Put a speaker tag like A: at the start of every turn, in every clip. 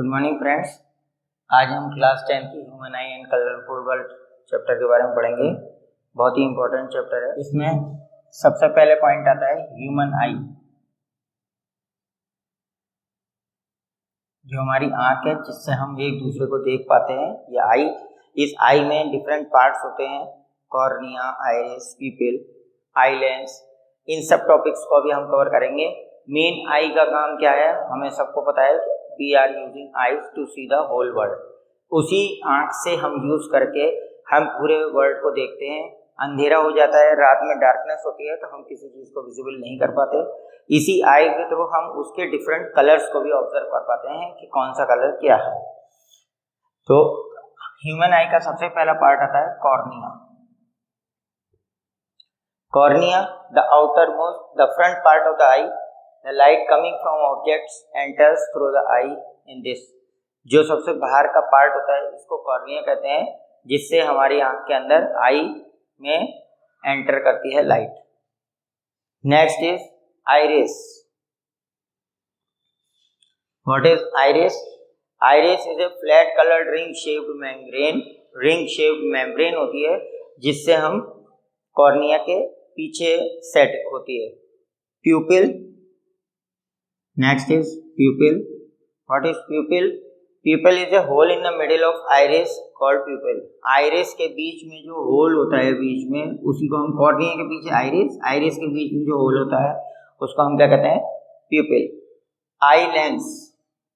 A: Morning friends, आज हम class 10 की human I and colourful world chapter के बारे में पढ़ेंगे। बहुत ही इंपॉर्टेंट चैप्टर है। इसमें सबसे पहले पॉइंट आता है ह्यूमन आई, जो हमारी आंख है जिससे हम एक दूसरे को देख पाते हैं। ये आई, इस आई में डिफरेंट पार्ट्स होते हैं, cornea, iris, pupil, eye lens. इन सब टॉपिक्स को भी हम कवर करेंगे। मेन आई का काम क्या है, हमें सबको पता है कि we are using eyes to see the whole world. उसी आंख से हम यूज करके हम पूरे वर्ल्ड को देखते हैं। अंधेरा हो जाता है, रात में डार्कनेस होती है, तो हम किसी चीज़ को विजिबल नहीं कर पाते। इसी आई के थ्रू हम उसके डिफरेंट कलर्स को भी ऑब्जर्व कर पाते हैं कि कौन सा कलर क्या है। तो ह्यूमन आई का सबसे पहला पार्ट आता है cornea. Cornea, the outer most, the front part of the I, the light coming from objects enters through the eye in this। जो सबसे बाहर का पार्ट होता है इसको कॉर्निया कहते हैं, जिससे हमारी आंख के अंदर आई में एंटर करती है light. Next is iris. What is iris? Iris is a flat coloured ring shaped membrane. Ring shaped membrane होती है जिससे हम कॉर्निया के पीछे सेट होती है। प्यूपिल, next is pupil। what is pupil? pupil is a hole in the middle of iris called pupil। iris के बीच में जो होल होता है बीच में, उसी को हम कॉर्निया के पीछे आइरिस, आइरिस के बीच में जो होल होता है उसको हम क्या कहते हैं? प्यूपिल। आई लेंस,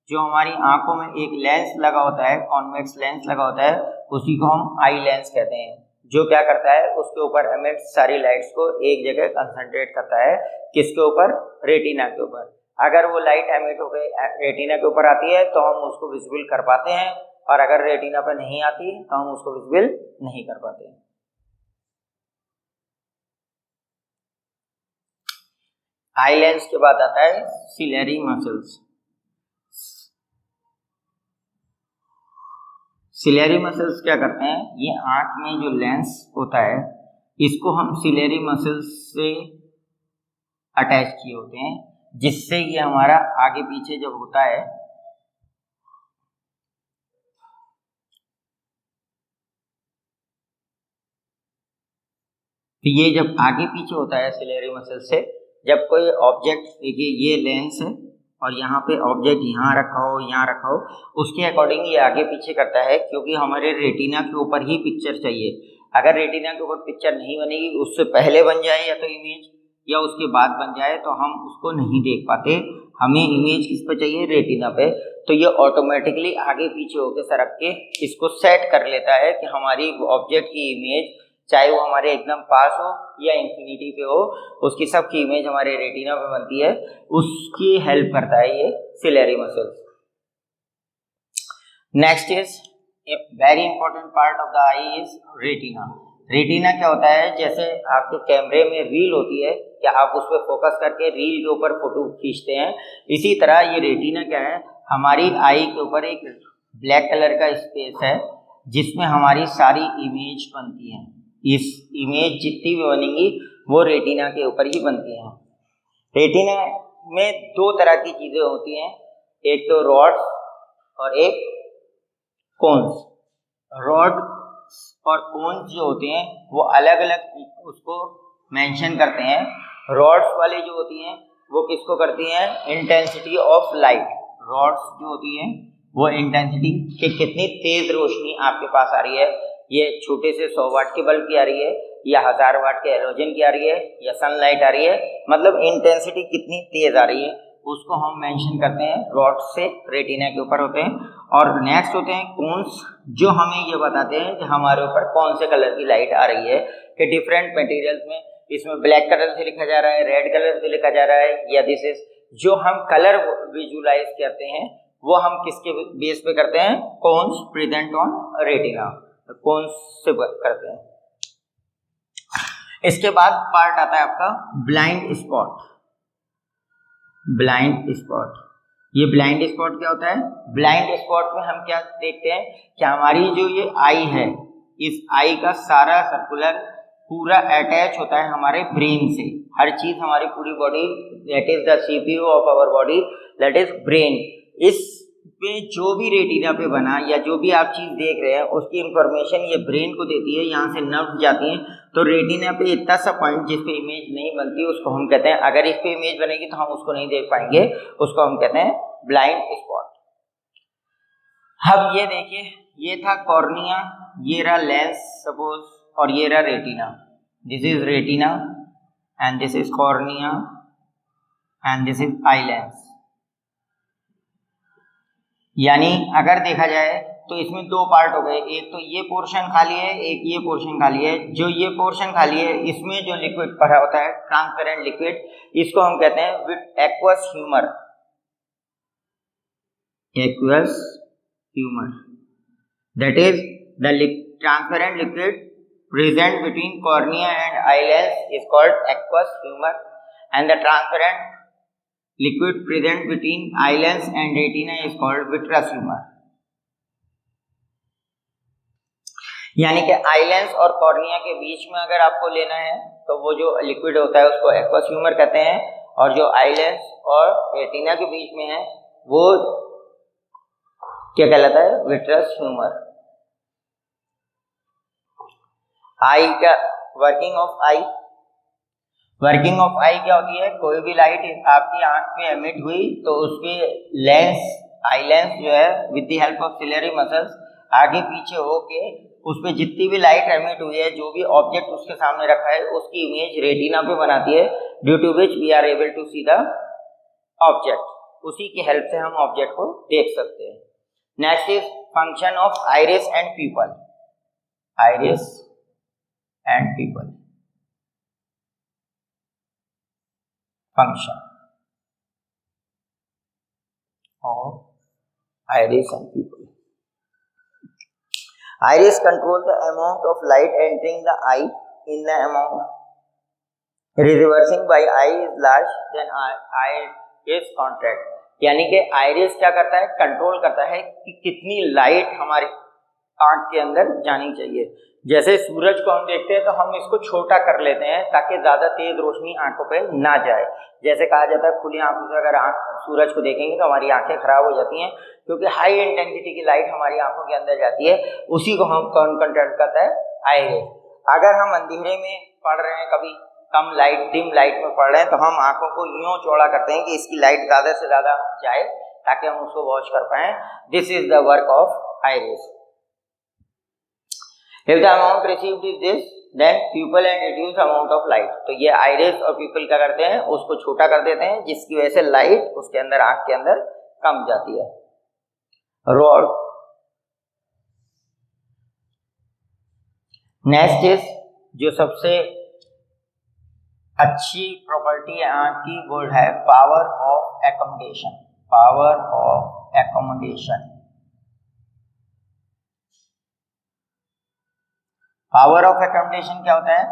A: जो हमारी आंखों में एक लेंस लगा होता है, कॉन्वेक्स लेंस लगा होता है, उसी को हम आई लेंस कहते हैं। जो क्या करता है, उसके ऊपर एमिट सारी लाइट्स को एक जगह कंसंट्रेट करता है। किसके ऊपर? रेटिना के ऊपर। अगर वो लाइट एमिट होकर रेटिना के ऊपर आती है तो हम उसको विजिबल कर पाते हैं, और अगर रेटिना पर नहीं आती तो हम उसको विजिबल नहीं कर पाते हैं। आई लेंस के बाद आता है सिलेरी मसल्स। सिलेरी मसल्स क्या करते हैं? ये आंख में जो लेंस होता है इसको हम सिलेरी मसल्स से अटैच किए होते हैं, जिससे ये हमारा आगे पीछे जब होता है तो ये जब आगे पीछे होता है सिलेरी मसल से, जब कोई ऑब्जेक्ट, देखिए ये लेंस है और यहाँ पे ऑब्जेक्ट यहाँ रखा हो, यहाँ रखा हो, उसके अकॉर्डिंग ये आगे पीछे करता है, क्योंकि हमारे रेटिना के ऊपर ही पिक्चर चाहिए। अगर रेटिना के ऊपर पिक्चर नहीं बनेगी, उससे पहले बन जाए या तो इमेज, या उसके बाद बन जाए, तो हम उसको नहीं देख पाते। हमें इमेज किस पे चाहिए? रेटिना पे। तो ये ऑटोमेटिकली आगे पीछे होकर सरक के इसको सेट कर लेता है कि हमारी ऑब्जेक्ट की इमेज, चाहे वो हमारे एकदम पास हो या इंफिनिटी पे हो, उसकी सब की इमेज हमारे रेटिना पे बनती है। उसकी हेल्प करता है ये ciliary muscles. Next is very important part of the eye is retina. Retina क्या होता है? जैसे आपके कैमरे में रील होती है, क्या आप उस पर फोकस करके रील के ऊपर फोटो खींचते हैं, इसी तरह ये रेटिना क्या है? हमारी आई के ऊपर एक ब्लैक कलर का स्पेस है जिसमें हमारी सारी इमेज बनती हैं। इस इमेज जितनी भी बनेंगी वो रेटिना के ऊपर ही बनती हैं। रेटिना में दो तरह की चीज़ें होती हैं, एक तो रॉड्स और एक कोन्स। रॉड और कोन्स जो होते हैं वो अलग अलग उसको मेंशन करते हैं। रॉड्स वाली जो होती हैं वो किसको करती हैं? Intensity of light. रॉड्स जो होती हैं वो इंटेंसिटी कि कितनी तेज रोशनी आपके पास आ रही है, ये छोटे से 100 वाट के बल्ब की आ रही है या 1000 वाट के हेलोजन की आ रही है या सनलाइट आ रही है, मतलब इंटेंसिटी कितनी तेज आ रही है, उसको हम मेंशन करते हैं। रॉड्स से रेटिना के ऊपर होते हैं। और नेक्स्ट होते हैं कोन्स, जो हमें ये बताते हैं कि हमारे ऊपर कौन से कलर की लाइट आ रही है, कि डिफरेंट मटेरियल्स में इसमें ब्लैक कलर से लिखा जा रहा है, रेड कलर से लिखा जा रहा है, या दिस इज, जो हम कलर विजुलाइज करते हैं वो हम किसके बेस पे करते हैं? Cones present on retina, cones से करते हैं। इसके बाद पार्ट आता है आपका ब्लाइंड स्पॉट। ब्लाइंड स्पॉट, ये ब्लाइंड स्पॉट क्या होता है? ब्लाइंड स्पॉट में हम क्या देखते हैं कि हमारी जो ये आई है, इस आई का सारा सर्कुलर पूरा अटैच होता है हमारे ब्रेन से। हर चीज हमारी पूरी body, that is the CPU of our body, that is brain. इस उसमें जो भी रेटिना पे बना या जो भी आप चीज़ देख रहे हैं उसकी इंफॉर्मेशन ये ब्रेन को देती है, यहाँ से नर्व जाती हैं। तो रेटिना पे इतना सा पॉइंट जिस पे इमेज नहीं बनती उसको हम कहते हैं, अगर इस पे इमेज बनेगी तो हम उसको नहीं देख पाएंगे, उसको हम कहते हैं ब्लाइंड स्पॉट। अब ये देखिए, ये था कॉर्निया, ये रहा लेंस सपोज, और ये रहा retina. This is retina and this is cornea and this is eye lens. यानी अगर देखा जाए तो इसमें दो पार्ट हो गए, एक तो ये पोर्शन खाली है, एक ये पोर्शन खाली है। जो ये पोर्शन खाली है इसमें जो लिक्विड पड़ा होता है ट्रांसपेरेंट लिक्विड, इसको हम कहते हैं with aqueous humour. Aqueous humour, that is the transparent liquid present between cornea and eye lens is called aqueous humor, and the transparent liquid present between eye lens and retina is called vitreous humor। यानी कि eye lens और cornea के बीच में अगर आपको लेना है तो वो जो लिक्विड होता है उसको एक्वस ह्यूमर कहते हैं, और जो आई लेंस और रेटिना के बीच में है वो क्या कहलाता है, विट्रस ह्यूमर। आई का working of eye, working of eye क्या होती है, कोई भी लाइट आपकी आंख पे एमिट हुई तो उसके लेंस, आई लेंस जो है with the help of ciliary muscles आगे पीछे होके उस पे जितनी भी लाइट एमिट हुई है, जो भी ऑब्जेक्ट उसके सामने रखा है उसकी इमेज रेटिना पे बनाती है, due to which we are able to see the object. उसी की हेल्प से हम ऑब्जेक्ट को देख सकते हैं। Next is function of iris and people. Iris and people, function of iris and people. Iris control the amount of light entering the eye in the amount reversing by eye is large then eye is contract। यानी कि iris क्या करता है, control करता है कि कितनी light हमारी आंख के अंदर जानी चाहिए। जैसे सूरज को हम देखते हैं तो हम इसको छोटा कर लेते हैं ताकि ज़्यादा तेज रोशनी आंखों पे ना जाए। जैसे कहा जाता है खुली आंखों से अगर आंख सूरज को देखेंगे तो हमारी आंखें खराब हो जाती हैं, क्योंकि हाई इंटेंसिटी की लाइट हमारी आंखों के अंदर जाती है। उसी को हम कौन कंट्रोल करता है, आइरिस। अगर हम अंधेरे में पढ़ रहे हैं, कभी कम लाइट, डिम लाइट में पढ़ रहे हैं, तो हम आंखों को यूं चौड़ा करते हैं कि इसकी लाइट ज़्यादा से ज़्यादा जाए ताकि हम उसको वॉच कर पाएँ। This is the work of iris. If the amount received is this, then pupil and reduce amount of light। तो ये आइरिस और pupil क्या करते हैं, उसको छोटा कर देते हैं, जिसकी वजह से लाइट उसके अंदर, आंख के अंदर कम जाती है। रॉड। नेक्स्ट इज जो सबसे अच्छी प्रॉपर्टी है आंख की वो है power of accommodation. Power of accommodation. Power of accommodation क्या होता है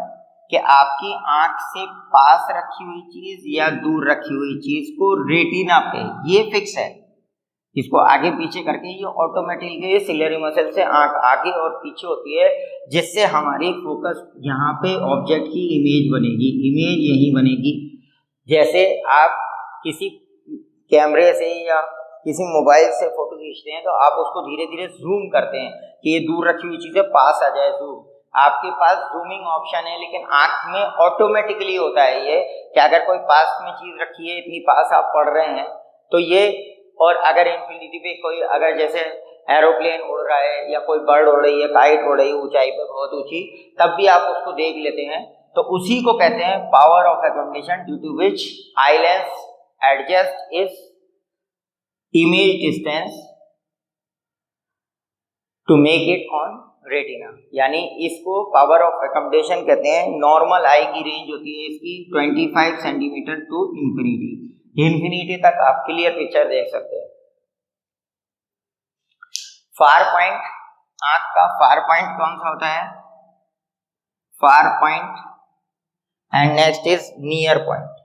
A: कि आपकी आंख से पास रखी हुई चीज या दूर रखी हुई चीज को रेटिना पे ये फिक्स है, इसको आगे पीछे करके ये ऑटोमेटिकली सिलियरी मसल से आंख आगे और पीछे होती है, जिससे हमारी फोकस यहाँ पे ऑब्जेक्ट की इमेज बनेगी, इमेज यही बनेगी। जैसे आप किसी कैमरे से या किसी मोबाइल से फोटो खींचते हैं तो आप उसको धीरे धीरे जूम करते हैं कि ये दूर रखी हुई चीजें पास आ जाए, जूम। आपके पास जूमिंग ऑप्शन है, लेकिन आंख में ऑटोमेटिकली होता है ये कि अगर कोई पास में चीज रखी है, इतनी पास आप पढ़ रहे हैं तो ये, और अगर इन्फिनिटी पे कोई, अगर जैसे एरोप्लेन उड़ रहा है या कोई बर्ड उड़ रही है, काइट उड़ रही है ऊंचाई पे बहुत ऊंची, तब भी आप उसको देख लेते हैं। तो उसी को कहते हैं power of accommodation, due to which eye lens adjust is image distance to make it on retina. यानी इसको पावर ऑफ एकोमोडेशन कहते हैं। नॉर्मल आई की रेंज होती है इसकी 25 सेंटीमीटर टू इंफिनिटी, इंफिनिटी तक आप क्लियर पिक्चर देख सकते हैं। फार पॉइंट, आंख का फार पॉइंट कौन सा होता है, far point, and next is near point.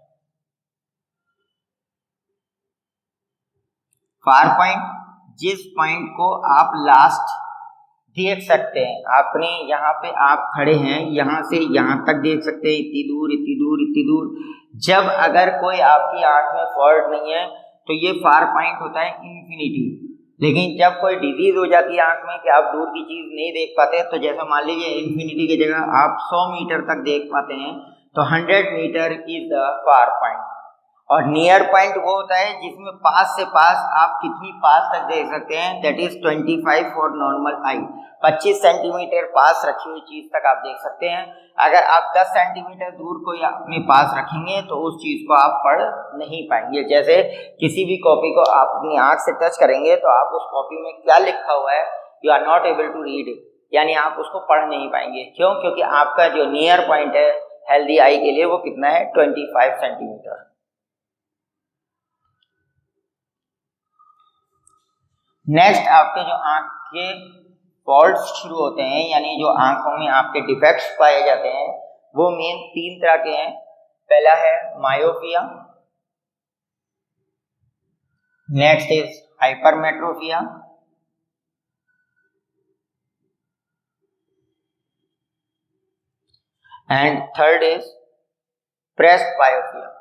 A: Far point जिस पॉइंट को आप लास्ट देख सकते हैं, आपने यहाँ पे आप खड़े हैं, यहाँ से यहाँ तक देख सकते हैं, इतनी दूर इतनी दूर इतनी दूर। जब अगर कोई आपकी आंख में फॉल्ट नहीं है तो ये फार पॉइंट होता है इन्फिनिटी। लेकिन जब कोई डिजीज हो जाती है आंख में कि आप दूर की चीज नहीं देख पाते, तो जैसा मान लीजिए इन्फिनिटी की जगह आप 100 मीटर तक देख पाते हैं, तो 100 metre is the far point. और नियर पॉइंट वो होता है जिसमें पास से पास आप कितनी पास तक देख सकते हैं, that is 25 for normal eye. 25 centimetre पास रखी हुई चीज तक आप देख सकते हैं। अगर आप 10 सेंटीमीटर दूर कोई अपने पास रखेंगे तो उस चीज को आप पढ़ नहीं पाएंगे। जैसे किसी भी कॉपी को आप अपनी आंख से टच करेंगे तो आप उस कॉपी में क्या लिखा हुआ है, you are not able to read it, यानी आप उसको पढ़ नहीं पाएंगे। क्यों? क्योंकि आपका जो नियर पॉइंट है हेल्दी आई के लिए वो कितना है, 25 सेंटीमीटर। नेक्स्ट आपके जो आंख के फॉल्ट्स शुरू होते हैं, यानी जो आंखों में आपके डिफेक्ट्स पाए जाते हैं, वो मेन 3 तरह के हैं। पहला है myopia, next is hypermetropia, and third is presbyopia.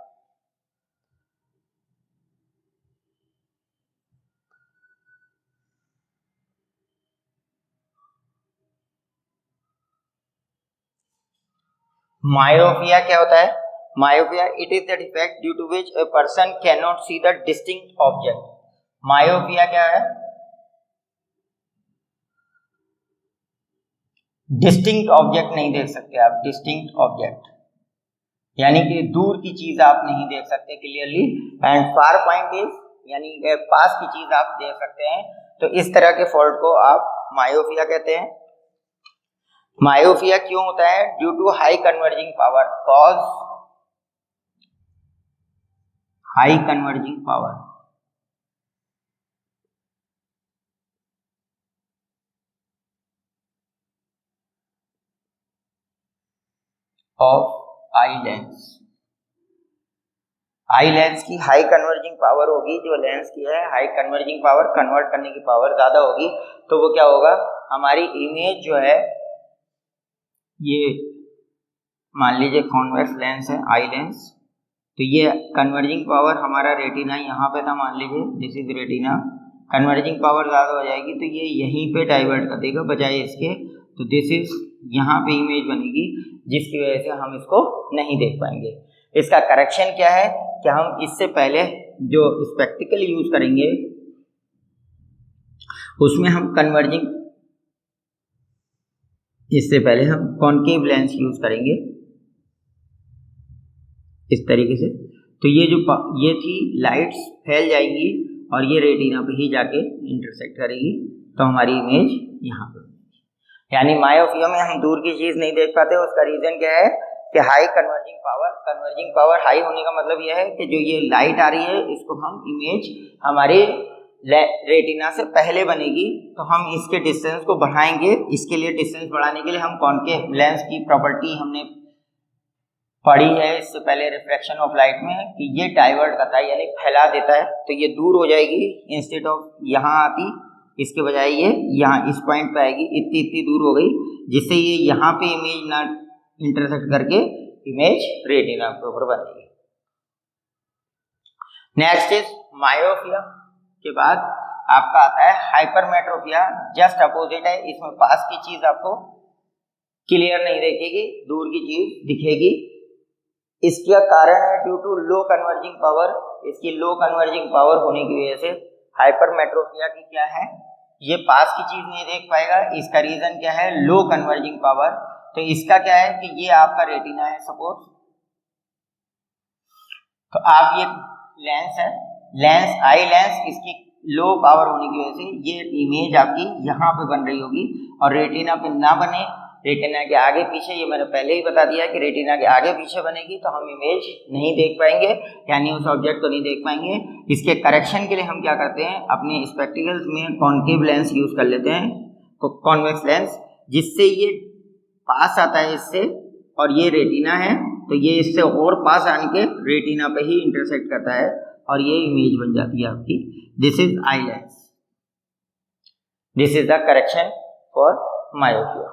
A: Myopia क्या होता है? Myopia it is the defect due to which a person can not see the distinct object. Myopia क्या है? डिस्टिंक्ट ऑब्जेक्ट नहीं देख सकते आप, डिस्टिंक्ट ऑब्जेक्ट यानी कि दूर की चीज आप नहीं देख सकते clearly. And far point is यानी पास की चीज आप देख सकते हैं। तो इस तरह के फॉल्ट को आप मायोपिया कहते हैं। मायोपिया क्यों होता है? Due to high converging power, cause high converging power of eye lens. Eye lens की हाई कन्वर्जिंग पावर होगी, जो लेंस की है हाई कन्वर्जिंग पावर, कन्वर्ट करने की पावर ज्यादा होगी, तो वो क्या होगा, हमारी इमेज जो है, ये मान लीजिए कॉन्वेक्स लेंस है आई लेंस, तो ये कन्वर्जिंग पावर हमारा रेटिना यहाँ पे था, मान लीजिए this is retina, converging power ज़्यादा हो जाएगी तो ये यहीं पे डाइवर्ट कर देगा बजाय इसके, तो दिस इज यहाँ पे इमेज बनेगी जिसकी वजह से हम इसको नहीं देख पाएंगे। इसका करेक्शन क्या है कि हम इससे पहले जो स्पेक्टिकल यूज करेंगे उसमें हम कन्वर्जिंग, इससे पहले हम कॉन्केव लेंस यूज करेंगे इस तरीके से। तो ये जो ये थी लाइट्स फैल जाएंगी और ये रेटिना पे ही जाके इंटरसेक्ट करेगी, तो हमारी इमेज यहाँ पे, यानी मायोपिया में हम दूर की चीज नहीं देख पाते। उसका रीजन क्या है कि high converging power, converging power high होने का मतलब यह है कि जो ये लाइट आ रही है इसको हम इमेज हमारे रेटिना से पहले बनेगी, तो हम इसके डिस्टेंस को बढ़ाएंगे। इसके लिए डिस्टेंस बढ़ाने के लिए हम कॉन्केव लेंस की प्रॉपर्टी हमने पढ़ी है इससे पहले रिफ्लेक्शन ऑफ लाइट में, कि ये डाइवर्ट करता है यानी फैला देता है, तो ये दूर हो जाएगी, इंस्टेड ऑफ यहाँ आती इसके बजाय ये यहाँ इस पॉइंट पे आएगी, इतनी दूर हो गई, जिससे ये यहाँ पे इमेज ना इंटरसेक्ट करके इमेज रेटिना के ऊपर बनेगी। नेक्स्ट इज मायोपिया के बाद आपका आता है हाइपरमेट्रोपिया, जस्ट अपोजिट है, इसमें पास की चीज आपको क्लियर नहीं दिखेगी, दूर की चीज दिखेगी। इसका कारण है due to low converging power, इसकी लो कन्वर्जिंग पावर होने की वजह से हाइपरमेट्रोपिया की क्या है, ये पास की चीज नहीं देख पाएगा। इसका रीजन क्या है, लो कन्वर्जिंग पावर। तो इसका क्या है कि ये आपका रेटिना है सपोज, तो आप ये लेंस है, लेंस आई लेंस, इसकी लो पावर होने की वजह से ये इमेज आपकी यहाँ पे बन रही होगी और रेटिना पे ना बने, रेटिना के आगे पीछे, ये मैंने पहले ही बता दिया कि रेटिना के आगे पीछे बनेगी तो हम इमेज नहीं देख पाएंगे, यानी उस ऑब्जेक्ट को नहीं देख पाएंगे। इसके करेक्शन के लिए हम क्या करते हैं, अपने स्पेक्टिकल्स में कॉन्केव लेंस यूज कर लेते हैं, कॉन्वेक्स लेंस, जिससे ये पास आता है इससे, और ये रेटिना है तो ये इससे और पास आने के रेटिना पे ही इंटरसेक्ट करता है और ये इमेज बन जाती है आपकी। This is eye lens, this is the correction for myopia.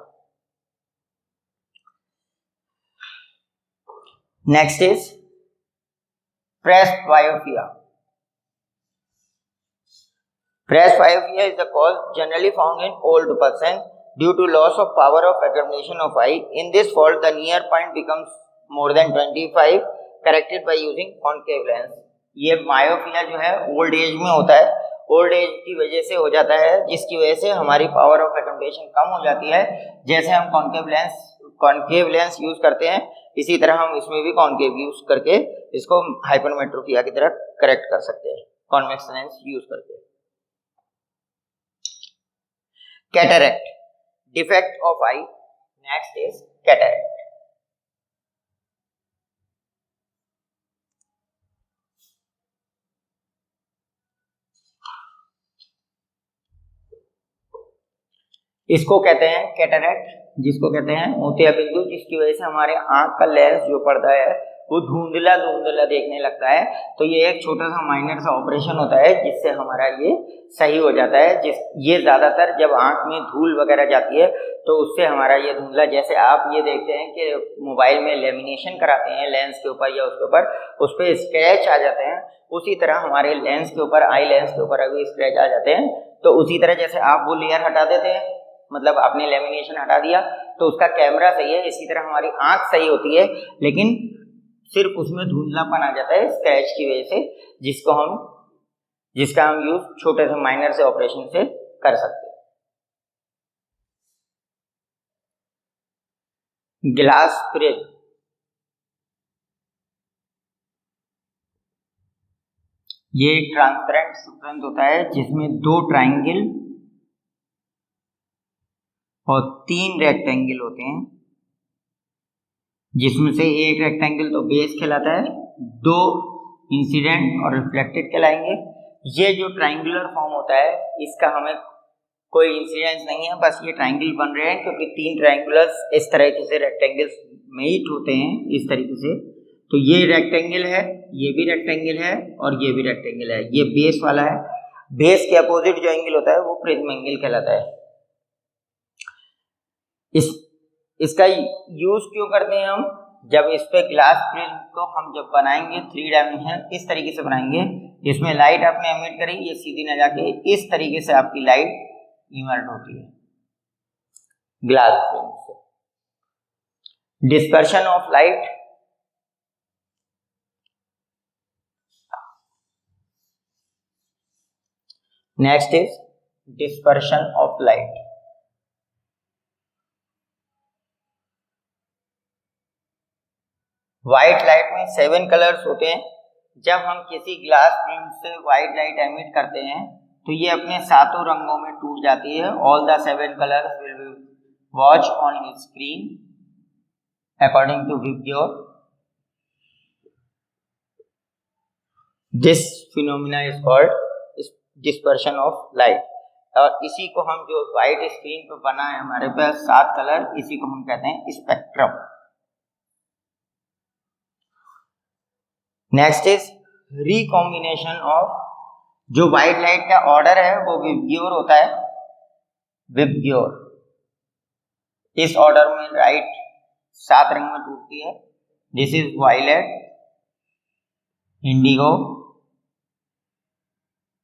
A: Next is presbyopia. Fresh myopia is the cause generally found in old person due to loss of power of recognition of eye. In this fault, the near point becomes more than 25, corrected by using concave lens. ये myopia जो है old age में होता है, old age की वजह से हो जाता है, जिसकी वजह से हमारी पावर ऑफ रिकॉग्निशन कम हो जाती है. जैसे हम कॉन्केव लेंस यूज करते हैं, इसी तरह हम इसमें भी कॉन्केव यूज करके इसको हाइपरमेट्रोपिया की तरह करेक्ट कर सकते हैं कॉन्वेक्स लेंस यूज करके. Cataract, defect of I. Next is cataract. इसको कहते हैं कैटरैक्ट, जिसको कहते हैं मोतिया बिंदु, जिसकी वजह से हमारे आंख का लेंस जो पर्दा है वो धुंधला धुंधला देखने लगता है. तो ये एक छोटा सा माइनर सा ऑपरेशन होता है जिससे हमारा ये सही हो जाता है. ये ज़्यादातर जब आंख में धूल वगैरह जाती है तो उससे हमारा ये धुंधला, जैसे आप ये देखते हैं कि मोबाइल में लेमिनेशन कराते हैं लेंस के ऊपर या उसके ऊपर, उस पर स्क्रैच आ जाते हैं, उसी तरह हमारे लेंस के ऊपर, आई लेंस के ऊपर अभी स्क्रैच आ जाते हैं. तो उसी तरह जैसे आप वो लेयर हटा देते हैं, मतलब आपने लेमिनेशन हटा दिया तो उसका कैमरा सही है, इसी तरह हमारी आंख सही होती है, लेकिन सिर्फ उसमें धुंधलापन आ जाता है स्क्रैच की वजह से, जिसका हम यूज छोटे से माइनर से ऑपरेशन से कर सकते हैं. ग्लास प्रिज्म, ये एक ट्रांसपेरेंट सब्सटेंस होता है जिसमें 2 ट्राइंगल और 3 रेक्टेंगल होते हैं, जिसमें से एक रेक्टेंगल तो बेस कहलाता है, 2 इंसिडेंट और रिफ्लेक्टेड कहलाएंगे. ये जो ट्राइंगुलर फॉर्म होता है इसका हमें कोई इंसिडेंस नहीं है, बस ये ट्राइंगल बन रहे हैं क्योंकि 3 ट्राइंगुलर्स इस तरीके से रेक्टेंगल्स मीट होते हैं इस तरीके से. तो ये रेक्टेंगल है, ये भी रेक्टेंगल है और ये भी रेक्टेंगल है. ये बेस वाला है, बेस के अपोजिट जो एंगल होता है वो प्रिज्म एंगल कहलाता है. इसका यूज क्यों करते हैं हम? जब इस पे ग्लास प्रिज्म को हम जब बनाएंगे 3 डायमेंशन इस तरीके से बनाएंगे, इसमें लाइट आपने एमिट करी, ये सीधी न जाके इस तरीके से आपकी लाइट इमर्ट होती है ग्लास प्रिज्म से. Dispersion of light, next is dispersion of light. White light में 7 कलर्स होते हैं. जब हम किसी ग्लास प्रिज्म से व्हाइट लाइट एमिट करते हैं तो ये अपने 7 रंगों में टूट जाती है. All the 7 colours will be watch on screen according to VIBGYOR. This phenomena is called dispersion of light. और इसी को हम जो व्हाइट स्क्रीन पर बना है हमारे पास 7 कलर, इसी को हम कहते हैं spectrum. Next is recombination of. जो व्हाइट लाइट का ऑर्डर है वो विबग्योर होता है, विबग्योर. इस ऑर्डर में लाइट 7 रंग में टूटती है. This is violet, indigo,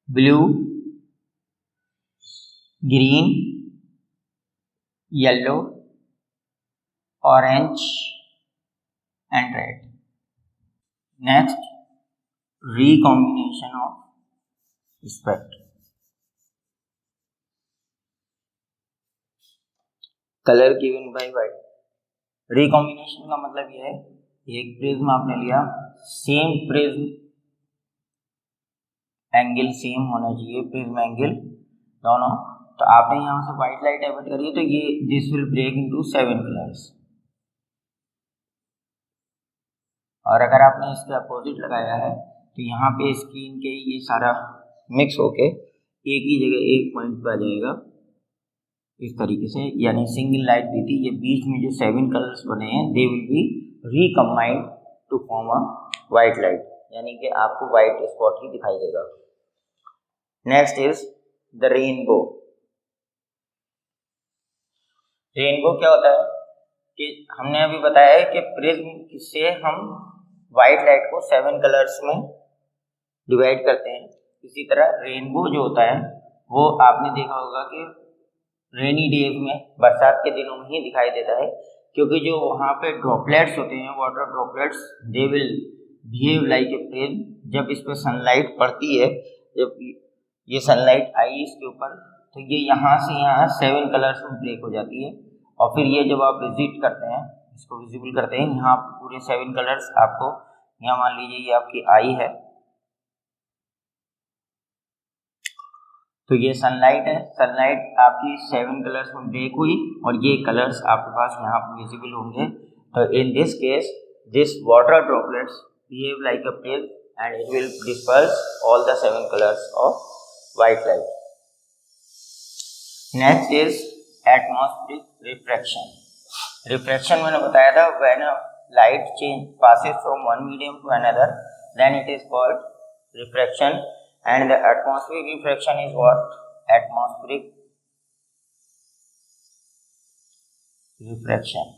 A: blue, green, yellow, orange and red. Next, recombination of spectrum. Color given by white. Recombination का मतलब यह है, एक प्रिज्म आपने लिया, सेम प्रिज्म एंगल सेम होना चाहिए, प्रिज्म एंगल दोनों. तो आपने यहाँ से व्हाइट लाइट एमिट करी तो ये this will break into 7 colours. और अगर आपने इसके अपोजिट लगाया है तो यहाँ पे स्क्रीन के ये सारा मिक्स होके एक ही जगह एक पॉइंट पे आ जाएगा इस तरीके से. यानी सिंगल लाइट दी थी, ये बीच में जो 7 कलर्स बने हैं they will be recombined to form a white light, यानी कि आपको वाइट स्पॉट ही दिखाई देगा. Next is the rainbow. Rainbow क्या होता है कि हमने अभी बताया है कि प्रिज्म से हम व्हाइट लाइट को 7 कलर्स में डिवाइड करते हैं. इसी तरह रेनबो जो होता है वो आपने देखा होगा कि रेनी डेज में, बरसात के दिनों में ही दिखाई देता है, क्योंकि जो वहाँ पे ड्रॉपलेट्स होते हैं, water droplets, they will behave like a plane. जब इस पर सनलाइट पड़ती है, जब ये सनलाइट आई इसके ऊपर, तो ये यहाँ से यहाँ 7 कलर्स में ब्रेक हो जाती है। और फिर ये जब आप विजिट करते हैं, इसको विजिबल करते हैं, यहाँ पूरे 7 कलर्स आपको, यहाँ मान लीजिए ये आपकी आई है, तो ये सनलाइट है, सनलाइट आपकी 7 कलर्स में ब्रेक हुई और ये कलर्स आपके पास यहाँ पर विजिबल होंगे। तो in this case this water droplets behave like a pale and it will disperse all the 7 colours of white light. Next is atmospheric refraction. Refraction मैंने बताया था, when light change passes from one medium to another, then it is called refraction. And the atmospheric refraction is what? Atmospheric refraction.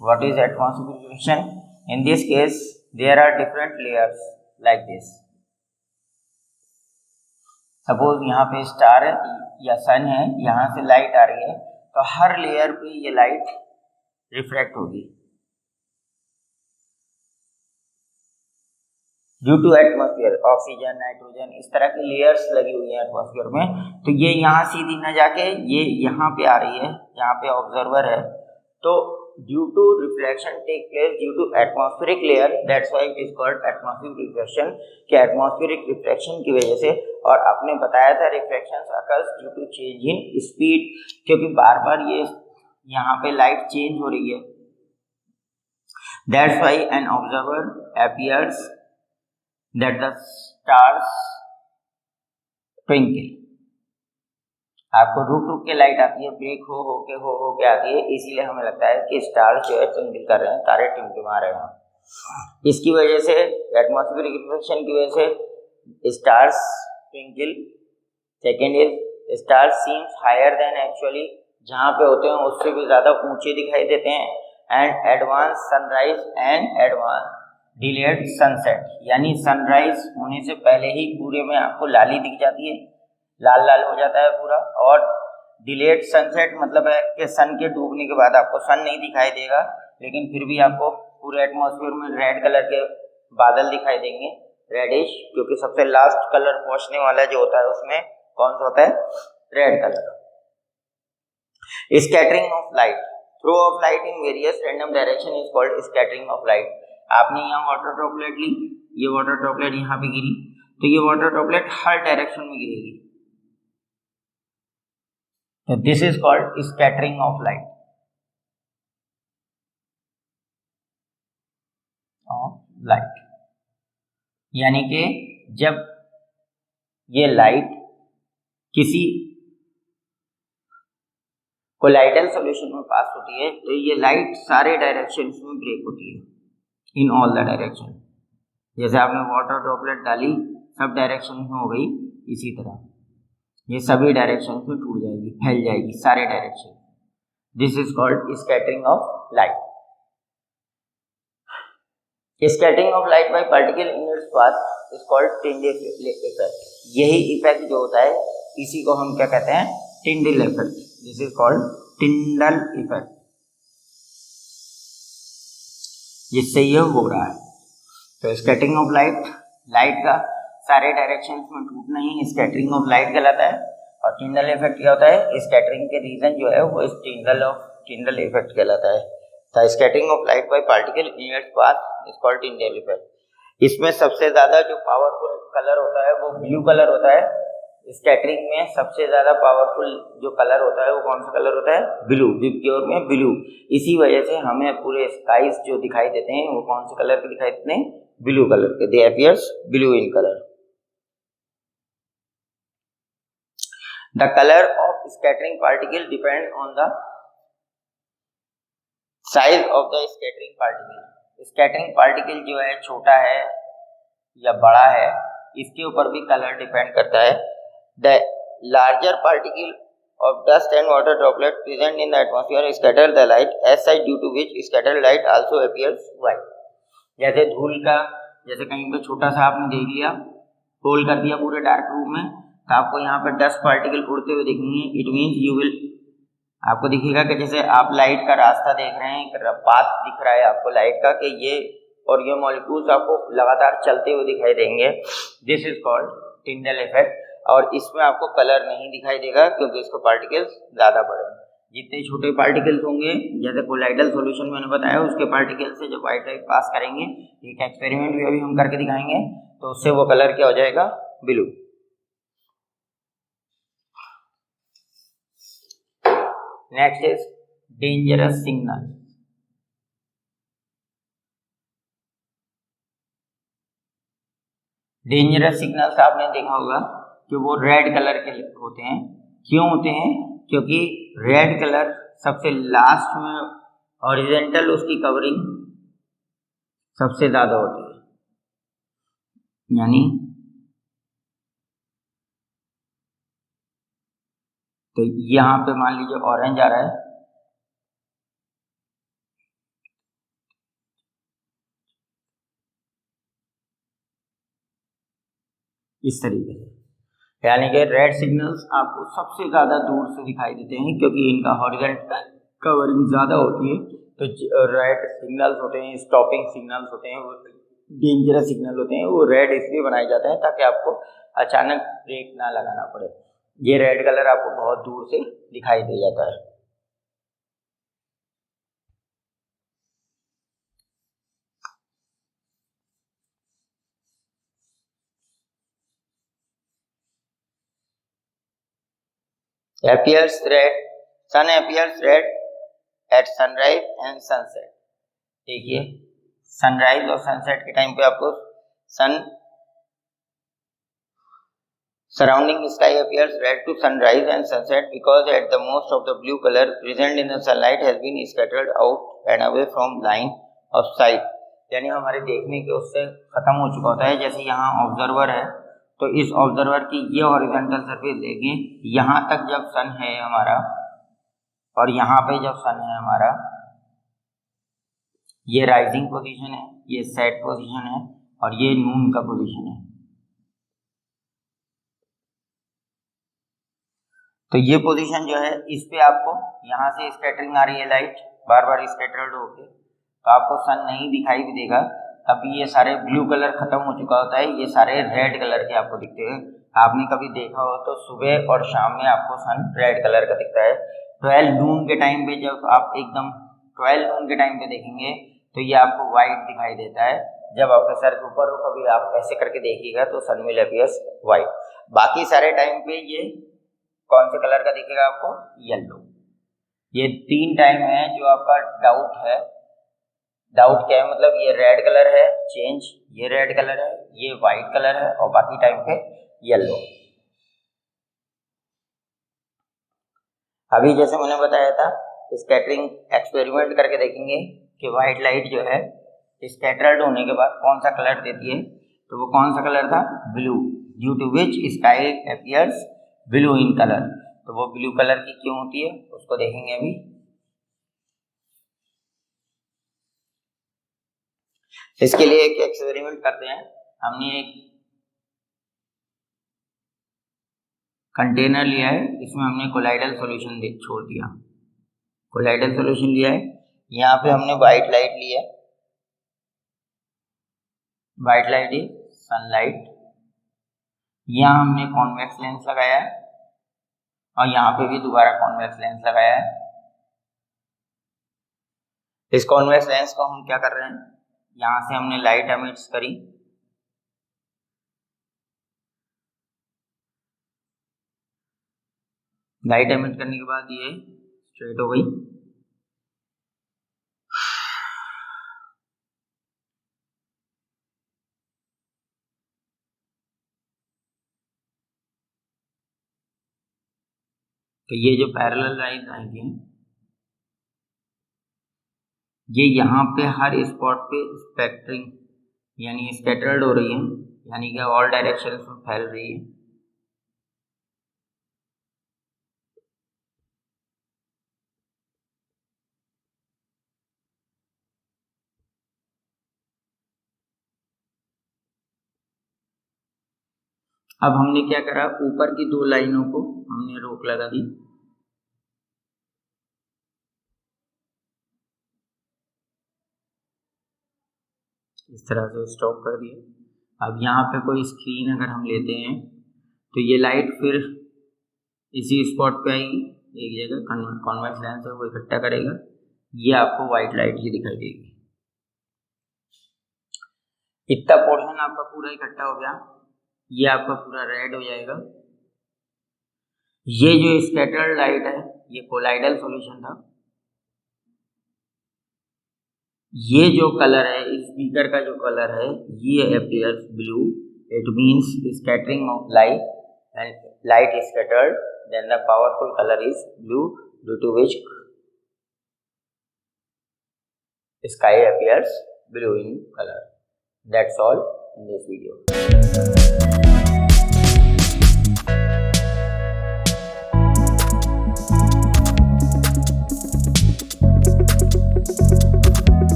A: What is atmospheric refraction? In this case, there are different layers like this. Suppose यहाँ पे star है या सन है, यहाँ से light आ रही है, तो हर लेयर पे ये लाइट रिफ्रैक्ट होगी due to atmosphere, oxygen, nitrogen, इस तरह की लेयर्स लगी हुई है एटमॉस्फेयर में। तो ये यहाँ सीधी न जाके ये यहाँ पे आ रही है, यहाँ पे ऑब्जर्वर है, तो due to reflection take place due to atmospheric layer, that's why it is called atmospheric reflection, कि एटमॉस्फेरिक रिफ्लेक्शन की वजह से। और आपने बताया था reflection occurs due to change in speed, क्योंकि बार बार ये यहाँ पे लाइट चेंज हो रही है, that's why an observer appears that the stars twinkle। आपको रुक रुक के लाइट आती है, ब्रेक हो के आती है, इसीलिए हमें लगता है कि स्टार्स जो है ट्विंकल कर रहे हैं, तारे टिमटिमा रहे हैं। इसकी वजह से, एटमॉस्फेरिक रिफ्लेक्शन की वजह से stars twinkle. Second is stars seems higher than actually, जहाँ पे होते हैं उससे भी ज़्यादा ऊंचे दिखाई देते हैं। And advance sunrise and advance delayed sunset, यानी सनराइज होने से पहले ही पूरे में आपको लाली दिख जाती है, लाल लाल हो जाता है पूरा। और डिलेड सनसेट मतलब है कि सन के डूबने के बाद आपको सन नहीं दिखाई देगा, लेकिन फिर भी आपको पूरे एटमॉस्फेयर में रेड कलर के बादल दिखाई देंगे, रेडिश, क्योंकि सबसे लास्ट कलर पहुंचने वाला जो होता है उसमें कौन सा होता है? Red colour. Scattering of light, throw of light in various random direction is called scattering of light. आपने यहाँ वाटर ड्रॉपलेट ली, ये वाटर ड्रॉपलेट यहाँ पे गिरी, तो ये वाटर ड्रॉपलेट हर डायरेक्शन में गिरेगी, तो this is called scattering of light. यानी कि जब ये लाइट किसी कोलाइडल सॉल्यूशन में पास होती है, तो ये लाइट सारे डायरेक्शंस में ब्रेक होती है, इन ऑल द डायरेक्शन। जैसे आपने वाटर ड्रॉपलेट डाली, सब डायरेक्शन में हो गई, इसी तरह ये सभी डायरेक्शन में टूट जाएगी, फैल जाएगी सारे direction. This is called scattering of light. Scattering of light by particle in its path is called Tyndall effect. यही इफेक्ट जो होता है, इसी को हम क्या कहते हैं? Tyndall effect. This is called Tyndall effect, जिससे ये हो रहा है। तो स्कैटरिंग ऑफ लाइट, लाइट का सारे डायरेक्शंस में टूटना ही स्कैटरिंग ऑफ लाइट कहलाता है। और टिंडल इफेक्ट क्या होता है? स्कैटरिंग के रीजन जो है वो इस टिंडल इफेक्ट कहलाता है। The scattering of light by particle in its path is called Tyndall effect. इसमें सबसे ज्यादा जो पावरफुल कलर होता है वो ब्लू कलर होता है। स्कैटरिंग में सबसे ज्यादा पावरफुल जो कलर होता है वो कौन सा कलर होता है? ब्लू, विबग्योर में ब्लू। इसी वजह से हमें पूरे स्काईज जो दिखाई देते हैं वो कौन से कलर के दिखाई देते हैं? ब्लू कलर के। दे appears blue in colour. The colour of scattering particle depend on the size of the scattering particle. Scattering particle जो है छोटा है या बड़ा है, इसके ऊपर भी कलर डिपेंड करता है। The larger particle of dust and water droplet present in the atmosphere scatter the light as such, due to which scattered light also appears white। जैसे धूल का, जैसे कहीं पे छोटा सा आपने देख लिया होल्ड कर दिया पूरे डार्क रूम में, तो आपको यहाँ पर डस्ट पार्टिकल उड़ते हुए दिखेंगे। इट मीन्स यू विल, आपको दिखेगा कि जैसे आप लाइट का रास्ता देख रहे हैं, एक पाथ दिख रहा है आपको लाइट का, कि ये और ये मॉलिक्यूल्स आपको लगातार चलते हुए दिखाई देंगे। This is called Tyndall effect. और इसमें आपको कलर नहीं दिखाई देगा क्योंकि इसके पार्टिकल्स ज़्यादा बड़े हैं। जितने छोटे पार्टिकल्स होंगे, जैसे कोलाइडल सॉल्यूशन मैंने बताया, उसके पार्टिकल से जब व्हाइट लाइट पास करेंगे, एक एक्सपेरिमेंट भी अभी हम करके दिखाएंगे, तो उससे वो कलर क्या हो जाएगा, blue. Next is dangerous signal. Dangerous signals आपने देखा होगा कि वो रेड कलर के होते हैं। क्यों होते हैं? क्योंकि रेड कलर सबसे लास्ट में हॉरिजॉन्टल उसकी कवरिंग सबसे ज़्यादा होती है, यानी तो यहाँ पे मान लीजिए ऑरेंज आ रहा है, इस तरीके से, यानी कि रेड सिग्नल्स आपको सबसे ज़्यादा दूर से दिखाई देते हैं क्योंकि इनका हॉरिजॉन्टल कवरिंग ज़्यादा होती है। तो रेड सिग्नल्स होते हैं, स्टॉपिंग सिग्नल्स होते हैं, वो डेंजरस सिग्नल होते हैं, वो रेड इसलिए बनाए जाते हैं ताकि आपको अचानक ब्रेक ना लगाना पड़े। ये रेड कलर आपको बहुत दूर से दिखाई दे जाता है। appears red, sun appears red at sunrise and sunset। देखिए सनराइज और सनसेट के टाइम पे आपको सन surrounding sky appears red to sunrise and sunset because at the most of the blue color present in the sunlight has been scattered out and away from line of sight। यानी हमारे देखने के उससे खत्म हो चुका होता है। जैसे यहाँ ऑब्जर्वर है, तो इस ऑब्जर्वर की ये हॉरिजॉन्टल सरफेस देखिए, यहाँ तक जब सन है हमारा और यहाँ पे जब सन है हमारा, ये राइजिंग पोजीशन है, ये सेट पोजीशन है और ये नून का पोजीशन है। तो ये पोजीशन जो है, इस पे आपको यहाँ से स्कैटरिंग आ रही है लाइट, बार बार स्कैटर्ड होके, तो आपको सन नहीं दिखाई भी देगा। अभी ये सारे ब्लू कलर खत्म हो चुका होता है, ये सारे रेड कलर के आपको दिखते हैं। आपने कभी देखा हो तो सुबह और शाम में आपको सन रेड कलर का दिखता है। 12 नून के टाइम पे जब आप एकदम 12 नून के टाइम पे देखेंगे तो ये आपको वाइट दिखाई देता है। जब आपके सर के ऊपर हो, कभी आप ऐसे करके देखिएगा तो सन विल अपीयर्स वाइट। बाकी सारे टाइम पे ये कौन से कलर का दिखेगा आपको, येलो। ये 3 टाइम है जो आपका डाउट है। डाउट क्या है, मतलब ये रेड कलर है चेंज, ये रेड कलर है, ये वाइट कलर है और बाकी टाइम पे येलो। अभी जैसे मैंने बताया था, स्कैटरिंग एक्सपेरिमेंट करके देखेंगे कि वाइट लाइट जो है स्कैटर्ड होने के बाद कौन सा कलर देती है। तो वो कौन सा कलर था, blue, due to which sky appears blue in colour. तो वो ब्लू कलर की क्यों होती है उसको देखेंगे अभी। इसके लिए एक एक्सपेरिमेंट करते हैं। हमने एक कंटेनर लिया है, इसमें हमने कोलाइडल सॉल्यूशन छोड़ दिया, कोलाइडल सॉल्यूशन लिया है। यहाँ पे हमने वाइट लाइट ली है, वाइट लाइट इज सनलाइट। यहाँ हमने कॉन्वेक्स लेंस लगाया है और यहाँ पे भी दोबारा कॉन्वेक्स लेंस लगाया है। इस कॉन्वेक्स लेंस को हम क्या कर रहे हैं, यहाँ से हमने लाइट एमिट्स करी, लाइट एमिट करने के बाद ये स्ट्रेट हो गई। तो ये जो पैरेलल लाइट आएंगी, ये यहाँ पे हर स्पॉट पे स्पेक्ट्रिंग यानी स्कैटर्ड हो रही है, यानी कि ऑल डायरेक्शन में फैल रही है। अब हमने क्या करा, ऊपर की 2 लाइनों को हमने रोक लगा दी, इस तरह से स्टॉप कर दिया। अब यहाँ पे कोई स्क्रीन अगर हम लेते हैं तो ये लाइट फिर इसी स्पॉट पे आएगी, एक जगह कॉन्वेक्स लेंस है वो इकट्ठा करेगा, ये आपको वाइट लाइट ही दिखाई देगी। इतना पोर्शन आपका पूरा इकट्ठा हो गया, ये आपका पूरा रेड हो जाएगा। ये जो स्कैटर्ड लाइट है ये कोलाइडल सॉल्यूशन था। ये जो कलर है इस बीकर का जो कलर है ये appears blue, it means scattering of light and light is scattered, then the powerful color is blue, due to which sky appears blue in color. That's all in this video.